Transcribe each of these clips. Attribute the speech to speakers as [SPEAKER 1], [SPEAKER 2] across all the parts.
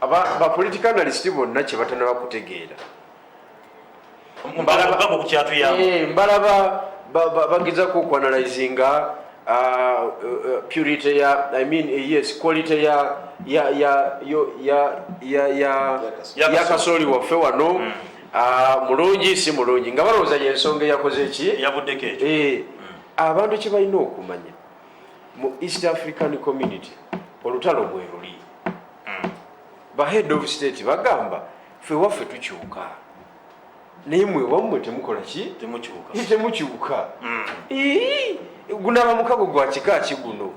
[SPEAKER 1] ba political analyst bonna kye batanaba kutegeera mbalaba bagezako okuanalyzinga purity ya quality ya kasooli waffe wano mulungi si mulungi nga balowooza yensonga yakoze ki abantu kye balina okumanya mu East African Community olutalo mweruli ba head of state bagamba ffe waffe tukyuka naye mwe wammwe temukola ki temukyuka gunaba mukago gwa kika ki guno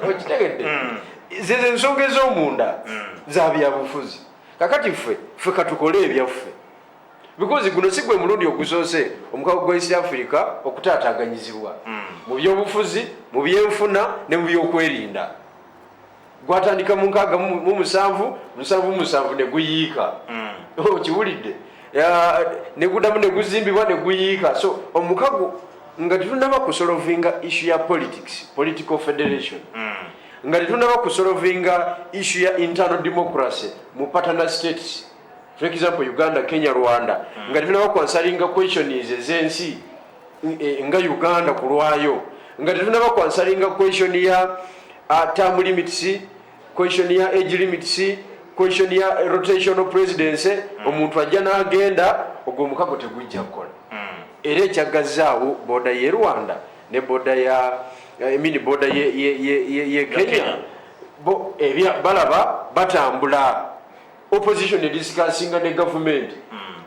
[SPEAKER 1] okitegedde zeze ensonga ez'omunda za byabufuzi kakati ffe katukole ebyaffe because guno si gwe mulundi ogusoose omukago gwa East Africa okutaataganyizibwa mu byobufuzi mu byenfuna ne mu byokwerinda gwatandika mu 7 ne guyiika okiwulidde ne gudamu ne guzimbibwa ne guyiika so omukago nga tetunaba kusolovinga issue ya political federation nga tetunaba kusolovinga issue ya internal democracy mu partner states for example Uganda, Kenya, Rwanda nga tetunaba kwansalinga questions ez'ensi nga Uganda ku lwayo nga tetunaba kwansalinga question ya term limits, question ya age limits, question ya rotational presidency omuntu ajja n'agenda ogwo omukago tegujja kukola era ekyagazaawo boda ye Rwanda ne boda ya boda ye Kenya balaba batambula opposition discussinga ne government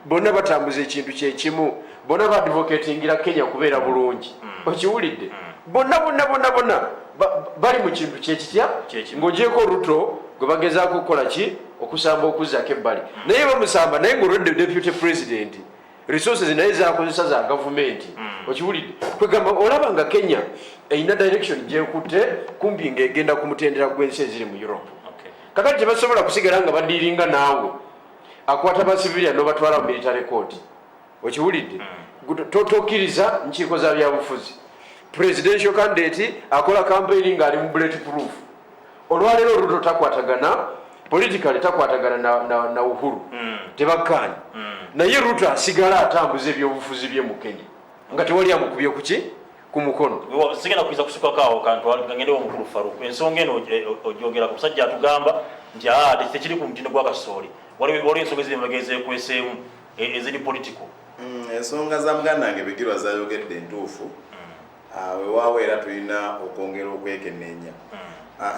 [SPEAKER 1] bonna batambuza ekintu kyekimu bonna badvocatingira Kenya kubeera bulungi okiwulidde bonna bali mu kintu kyekitya ng'ogyeko Ruto gwe bagezaako okukola ki okusamba okuzaako ebbali naye bamusamba naye ng'olwedde deputy president resources naye zakozesa za gavumenti okiwulidde kwegamba olaba nga Kenya erina direction gyekutte kumpi ng'egenda ku mutendera gw'ensi eziri mu Europe kakati tebasobola kusigala nga badiiringa naawe akwata ba civilian n'obatwala mu military court okiwulidde tokkiriza nkiiko za byabufuzi presidential candidate akola campaign ng'ali mu bulletproof olwaleero Ruto takwatagana politically takwatagana na Uhuru tebakkaanya naye Ruto asigala atambuza ebyobufuzi bye mu Kenya nga tewali amukubye kuki ku mukono
[SPEAKER 2] sigenda kuiza kusukakaawo kantu ng'endewo omukulu Faruku ensonga eno ogyogera ku musajja atugamba nti tekiri ku mutindo gwa kasooli waliwo ensonga ezimbagezeekweseemu eziri political
[SPEAKER 3] ensonga za muganda wange Bigirwa zayogedde entuufu weewaawo era tulina okwongera okwekenneenya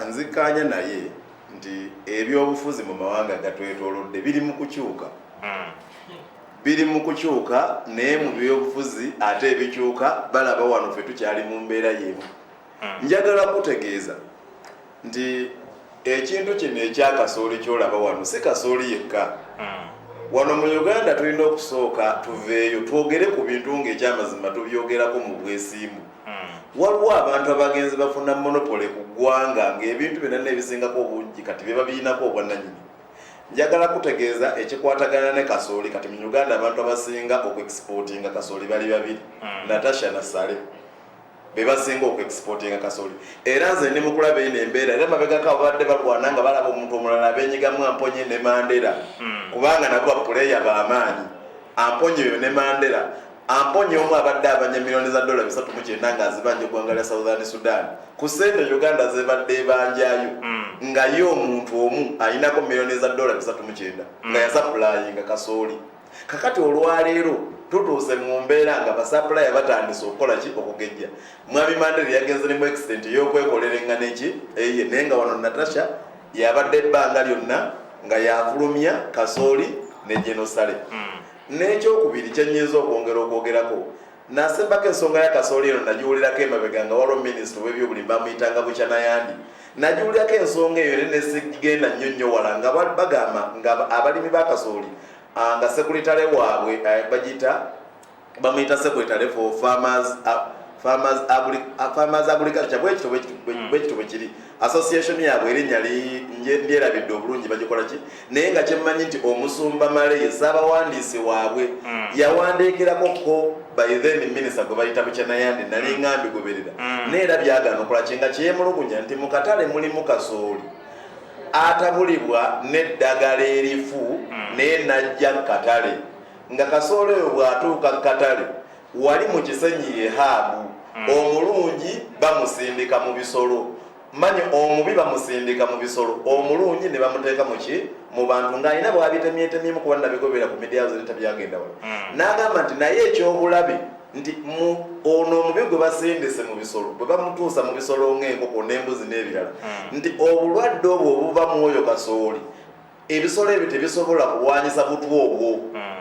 [SPEAKER 3] nzikkaanya naye nti ebyobufuzi mu mawanga gatwetoolodde biri mu kukyuka naye mu byobufuzi ate ebikyuka balaba wano ffe tukyali mu mbeera y'emu njagala kutegeeza nti ekintu kino ekyakasooli kyolaba wano si kasooli yekka wano mu Uganda tulina okusooka tuveeyo twogere ku bintu ng'ekyamazima tubyogerako mu bwesimbu waliwo abantu abagenzi bafuna monopole ku ggwanga ng'ebintu byonna n'ebisingako obungi kati bye babirinako obwannannyini njagala kutegeeza ekikwatagana ne kasooli kati mu Uganda abantu abasinga okuexportinga kasooli bali babiri Natasha na Sale be basinga okuexportinga kasooli era nze ne mukulaba eno embeera era mabegako abadde balwana nga balaba omuntu omulala abenyigamu Amponye ne Mandela kubanga nabo bapuleya b'amaanyi Amponye ne Mandela Amponye omu abadde abanya millions za dola 3.9 ng'azibanja eggwanga lya Southern Sudan ku ssente Uganda zebadde ebanjayo nga ye omuntu omu alinako millions za dola 3.9 nga yasappulayinga kasooli kakati olwaleero tutuuse mu mbeera nga basapulaya batandise okukola ki okugejja Mwami Mandela yagenze ne mu accident y'okwekolera enganeki eye naye nga wano Natasha yabadde ebbanga lyonna nga yafulumya kasooli ne Genosale n'ekyokubiri kyennyinza okwongera okwogerako nasembako ensonga ya kasooli eno nagiwulirako emabega nga waliwo minisita w'ebyobulimbi bamuyitanga Buchanayandi nagiwulirako ensonga eyo era nesigenda nnyo wala nga bagamba nga abalimi ba kasooli nga sekuritale waabwe bagita bamuyita sekuritale for farmers agriculture bwekito bwekiri association yaabwe erinnya lyerabidde obulungi bagikola ki naye nga kyemmanyi nti omusumba male ye ssaabawandiisi waabwe yawandiikirako ko by then minister gwe bayita Buchanayandi nali ngambi goberera naye era byagaana okola ki nga kyemulugunya nti mu katale mulimu kasooli atabulibwa n'eddagala erifu naye najja katale nga Kasole oyo bw'atuuka katale wali mu kisenyi Yehaabu omulungi bamusindika mu bisolo manyi omubi bamusindika mu bisolo omulungi ne bamuteeka mu bantu ng'alina bw'abitemyetemyemu kuba nabigobera ku midiya ziri tabyagenda wala n'agamba nti naye ekyobulabe nti ono omubi gwe basindise mu bisolo bwe bamutuusa mu bisolo ng'enkoko n'embuzi n'ebirala nti obulwadde obwo obuva mu oyo Kasooli ebisolo ebyo tebisobola kulwanyisa butwa obwo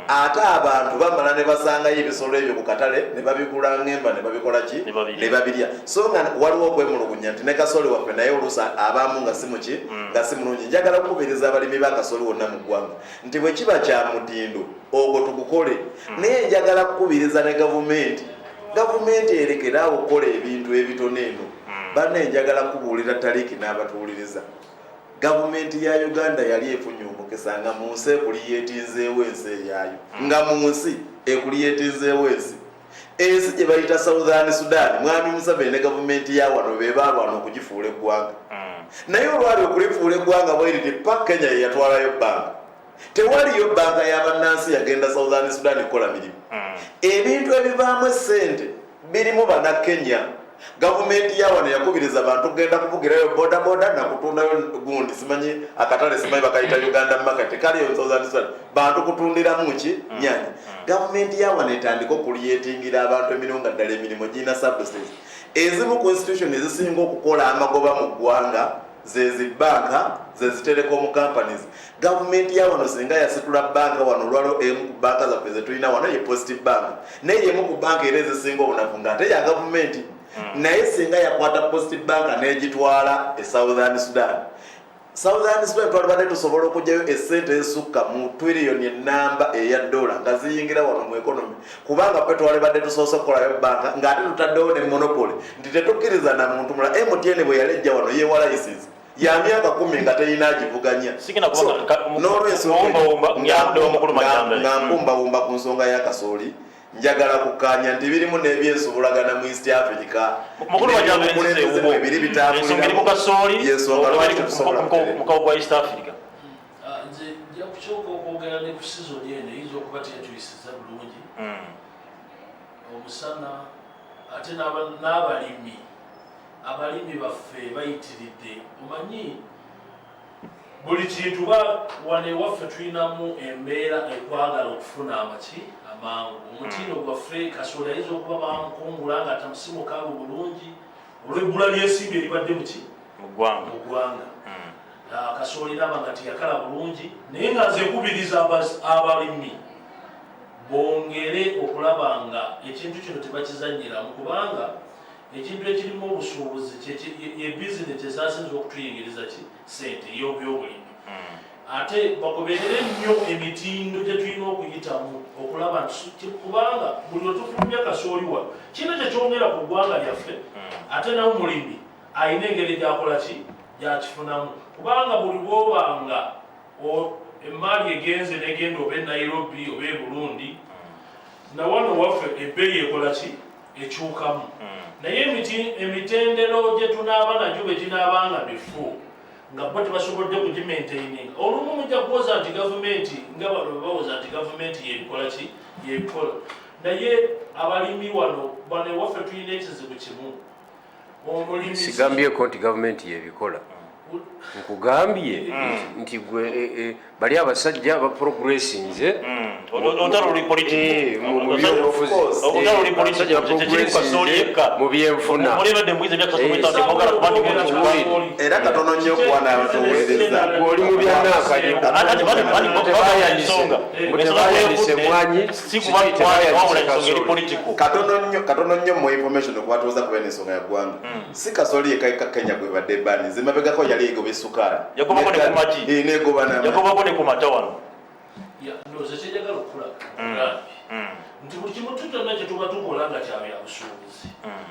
[SPEAKER 3] ate abantu bamala ne basangayo ebisolo ebyo ku katale ne babigula ngemba ne babikola ki ne babirya so nga waliwo okwemulugunya nti ne Kasole waffe naye oluusa abamu nga si muki nga si mulungi njagala okukubiriza abalimi ba Kasole wonna mu ggwanga nti bwe kiba kya mutindo ogwo tugukole naye njagala kukubiriza ne gavumenti erekeraawo okukola ebintu ebitono eno banne njagala kubuulira taliki n'abatuwuliriza gavumenti ya Uganda yali efunye omukisa nga mu nsi ekuliyeetinzeewo ensi eyaayo nga mu nsi ekuliyeetinzeewo ensi gye bayita Southern Sudan mwami Museveni ne gavumenti ya wano be baalwana okugifuula eggwanga naye olwali okulifuula eggwanga bweriti paka Kenya ye yatwalayo bbanga tewaliyo bbanga y'abannansi yagenda Southern Sudan kukola mirimu ebintu ebivaamu essente birimu bana Kenya gavumenti ya wano yakubiriza abantu kugenda kuvugirayo bodaboda nakutundayo gundi simanyi akatale simanyi bakayita Uganda market kaliyo Southern Sudan bantu kutundiramu ki nyanya gavumenti ya wano etandika okuliyetingira abantu emirongo ddala emirimu gina services ezimu constitution ezisinga okukola amagoba mu ggwanga zezi banka zezi telecom companies gavumenti ya wano singa yasitula banka wano lwalo emu banka za peze tulina wano ye Post Bank naye emu ku banka era ezisinga obunafunga ate ya gavumenti naye singa yakwata Post Bank n'egitwala e Southern Sudan twalibadde tusobola okugyayo essente esukka mu twiriyoni enamba eya dola nga ziyingira wano mu economy kubanga pe twalibadde tusoose okukolayo banka ng'ate tutaddewo ne monopoly nti tetukkiriza na muntu mulala MTN bwe yalejja wano yewa license ya myaka 10 nga teyina agivuganya nga mpumbawumba ku nsonga ya Kasooli njagala kukanya nti birimu n'ebyensobulagana mu East Africa
[SPEAKER 2] mukulu wajambe
[SPEAKER 3] ebiri bitambulira
[SPEAKER 2] ensonga eri mu Kasooli
[SPEAKER 3] yensonga lwaki tusobola
[SPEAKER 2] mukawo gwa East Africa
[SPEAKER 4] nze nja kukyuka okwogera ne ku season eno eyinza okuba teyatuyisiza bulungi omusana ate n'abalimi baffe bayitiridde omanyi buli kintu wane waffe tulinamu embeera ekwagala okufuna amangu omutindo gwaffe Kasooli ayinza okuba bamukungula nga tamusimukaago bulungi olw'ebbula ly'ensimbi eribadde mu ggwanga Kasooli naba nga tiyakala bulungi naye nga nze nkubiriza abalimi bongere okulaba nga ekintu kino tebakizanyiramu kubanga ekintu ekirimu obusuubuzi ye bizinesi ezasinza okutuyingiriza sente y'ebyobulimi ate bagoberere nnyo emitindo gye tulina okuyitamu okulaba nti kubanga buli otufulumya Kasooli wa kino kyekyongera ku ggwanga lyaffe ate nawe mulimi alina engeri gyakola gyakifunamu kubanga buli bwobanga emaali egenze negenda oba e Nairobi oba e Burundi nawano waffe ebbeeyi ekola ekyukamu naye emitendero gye tunaaba nagyo bwe ginaabanga bifu nga bo tebasobodde kugimaintaininga olumu mujja kuwoza nti gavumenti nga bano bawoza nti gavumenti yebikola naye abalimi bano waffe tulina ekizibu kimu
[SPEAKER 1] sigambyeko nti gavumenti yebikola nkugambye nti gwe bali abasajja aba progressinze mu byenfuna
[SPEAKER 3] era katono nnyo okwana abatuweereza
[SPEAKER 1] oli mu byanakatebayanise mwanyi
[SPEAKER 3] katono nnyo mu information okwatuuza kuba n'ensonga ya ggwanga si Kasooli yekka Kenya gwe badde bani zimabegako yali egoba essukaali
[SPEAKER 2] yagobako ne kumaki yagobako ne kumata wano
[SPEAKER 4] ndoze kyejagala okukula nti buli kimu tutonna kye tuba tukola nga kyabya busuubuzi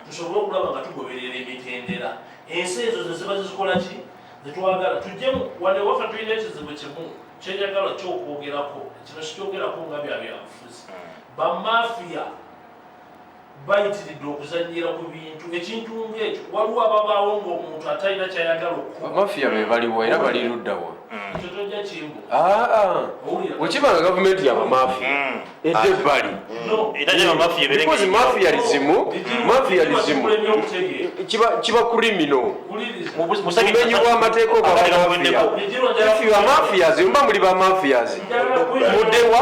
[SPEAKER 4] tusobole okulaba nga tugoberera emitendera ensi ezo zeziba zizikola zetwagala tujjemu wane waffe tulina ekizibu kimu kyenjagala kyokwogerako kino sikyogerako nga byabyabufuzi bamafiya bayitiridde okuzanyira ku bintu ekintu ng'ekyo waliwo ababaawo ng'omuntu atalina kyayagala okukola
[SPEAKER 1] bamafiya be baliwo era bali luddawa
[SPEAKER 4] ekyo tojja kimbu
[SPEAKER 1] wekibanga gavumenti yabamafiya edde ebbali because mafiyarism kiba kurimino mumenyi bw'amateeka obamafiyazi mba muli bamafiyazi muddewa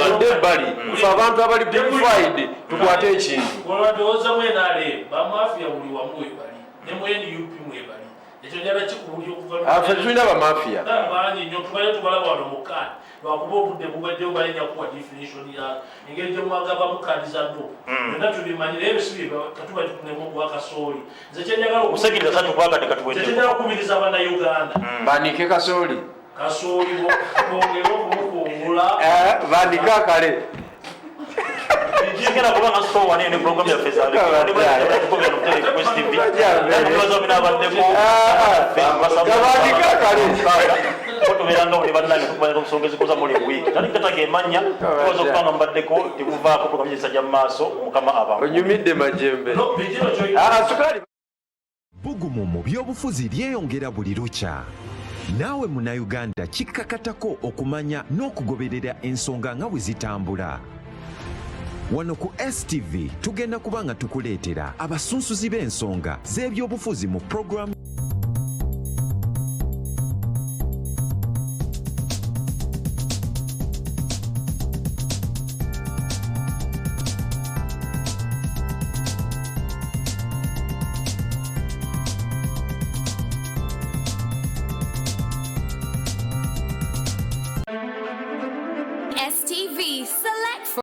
[SPEAKER 1] mudde ebbali fe abantu abali purified tukwate ekintu
[SPEAKER 4] olwadowooza mwenaleero bamafiya buli wamu webali ne mu NUP mwebali ekyo njala kikubuli
[SPEAKER 1] ffe tulina bamafiya
[SPEAKER 4] bangi nnyo tubale tubalaba wano mu kaadi lwakuba obudde bubaddewo balenya kuwa definition ya engeri gye mwagabamu kaadi za no byonna tubimanyira ebyo si katuba tukunemu gwa kasooli nze kyenjagala okukubiriza bannayuganda
[SPEAKER 1] bandike kasooli
[SPEAKER 4] bongere okumukungula
[SPEAKER 1] bandike akale
[SPEAKER 2] Kigera kubanga so wane ne program ya feza ale. Foto veranga oli badala kubanga kusongeza koza muri week. Tani katake manya koza kupanga mbaddeko tikuva ko program ya sajja maso mukama abantu.
[SPEAKER 1] Onyumidde majembe. Sukali.
[SPEAKER 5] Bugumu mu byobufuzi lyeyongera buli lukya. Naawe Munnayuganda kikkakatako okumanya n'okugoberera ensonga nga bwe zitambula. Wano ku STV tugenda kubanga tukuleetera abasunsuzi b'ensonga z'ebyobufuzi mu program